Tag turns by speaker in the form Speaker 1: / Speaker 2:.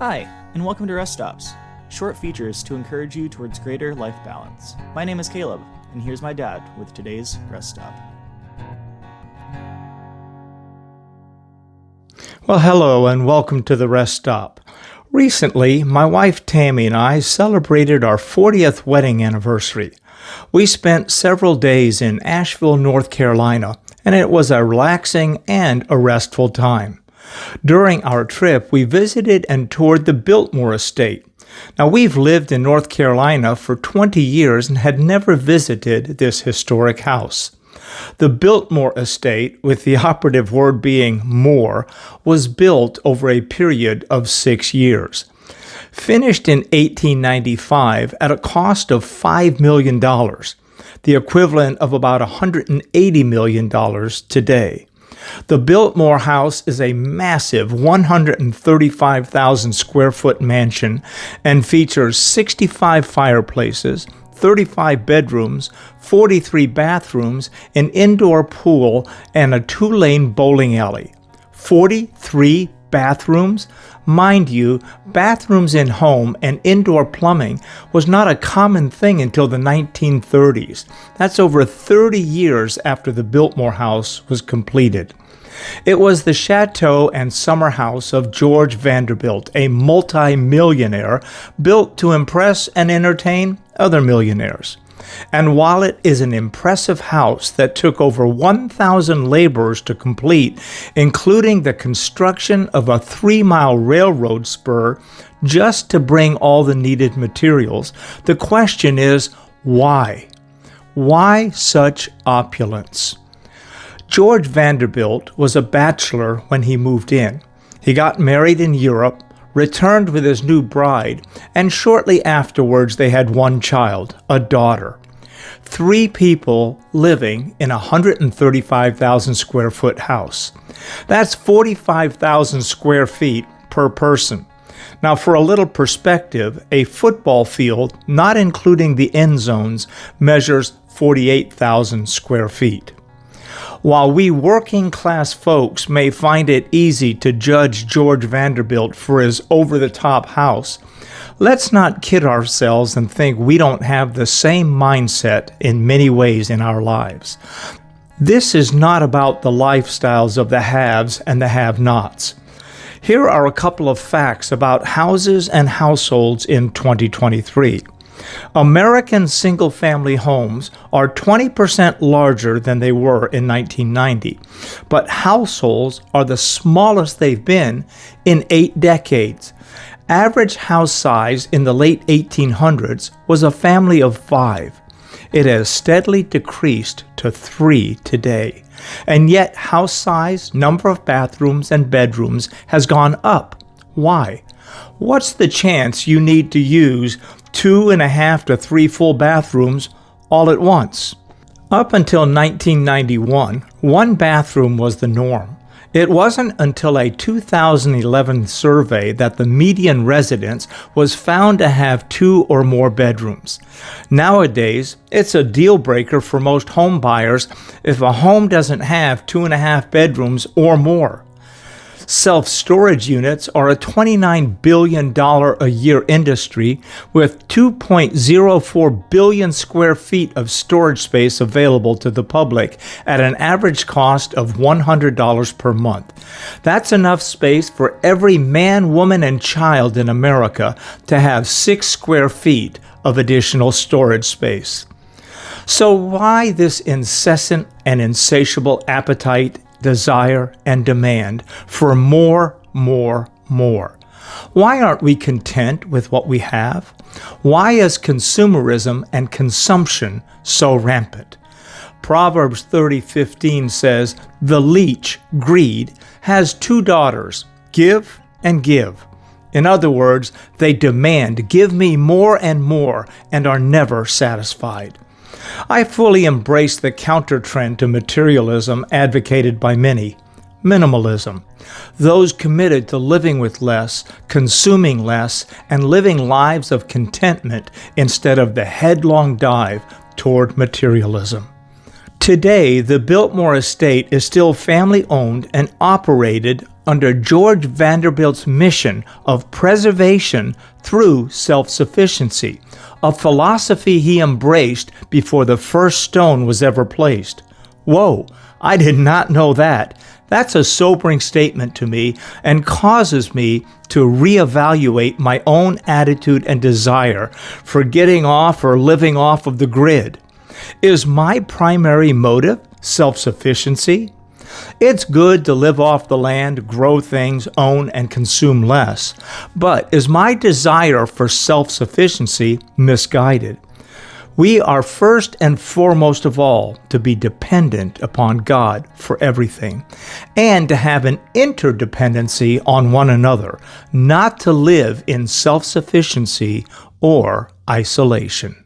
Speaker 1: Hi, and welcome to Rest Stops, short features to encourage you towards greater life balance. My name is Caleb, and here's my dad with today's Rest Stop.
Speaker 2: Well, hello and welcome to the Rest Stop. Recently, my wife Tammy and I celebrated our 40th wedding anniversary. We spent several days in Asheville, North Carolina, and it was a relaxing and a restful time. During our trip, we visited and toured the Biltmore estate. Now, we've lived in North Carolina for 20 years and had never visited this historic house. The Biltmore estate, with the operative word being more, was built over a period of 6 years. Finished in 1895 at a cost of $5 million, the equivalent of about $180 million today. The Biltmore House is a massive 135,000 square foot mansion and features 65 fireplaces, 35 bedrooms, 43 bathrooms, an indoor pool, and a 2-lane bowling alley. 43 bathrooms? Mind you, bathrooms in home and indoor plumbing was not a common thing until the 1930s. That's over 30 years after the Biltmore House was completed. It was the chateau and summer house of George Vanderbilt, a multi-millionaire built to impress and entertain other millionaires. And while it is an impressive house that took over 1,000 laborers to complete, including the construction of a 3-mile railroad spur just to bring all the needed materials, the question is, why? Why such opulence? George Vanderbilt was a bachelor when he moved in. He got married in Europe, returned with his new bride, and shortly afterwards they had one child, a daughter. 3 people living in a 135,000 square foot house. That's 45,000 square feet per person. Now, for a little perspective, a football field, not including the end zones, measures 48,000 square feet. While we working-class folks may find it easy to judge George Vanderbilt for his over-the-top house, let's not kid ourselves and think we don't have the same mindset in many ways in our lives. This is not about the lifestyles of the haves and the have-nots. Here are a couple of facts about houses and households in 2023. American single-family homes are 20% larger than they were in 1990, but households are the smallest they've been in 8 decades. Average house size in the late 1800s was a family of 5. It has steadily decreased to 3 today, and yet house size, number of bathrooms and bedrooms has gone up. Why? What's the chance you need to use 2.5 to 3 full bathrooms all at once? Up until 1991, 1 bathroom was the norm. It wasn't until a 2011 survey that the median residence was found to have 2 or more bedrooms. Nowadays, it's a deal breaker for most home buyers if a home doesn't have 2.5 bedrooms or more. Self-storage units are a $29 billion a year industry with 2.04 billion square feet of storage space available to the public at an average cost of $100 per month. That's enough space for every man, woman, and child in America to have 6 square feet of additional storage space. So why this incessant and insatiable appetite, desire, and demand for more? Why aren't we content with what we have? Why is consumerism and consumption so rampant? Proverbs 30:15 says, "The leech, greed, has 2 daughters, give and give." In other words, they demand, "Give me more and more," and are never satisfied. I fully embrace the counter-trend to materialism advocated by many, minimalism. Those committed to living with less, consuming less, and living lives of contentment instead of the headlong dive toward materialism. Today, the Biltmore estate is still family-owned and operated under George Vanderbilt's mission of preservation through self-sufficiency, a philosophy he embraced before the first stone was ever placed. Whoa, I did not know that. That's a sobering statement to me and causes me to reevaluate my own attitude and desire for getting off or living off of the grid. Is my primary motive self-sufficiency? It's good to live off the land, grow things, own, and consume less. But is my desire for self-sufficiency misguided? We are first and foremost of all to be dependent upon God for everything, and to have an interdependency on one another, not to live in self-sufficiency or isolation.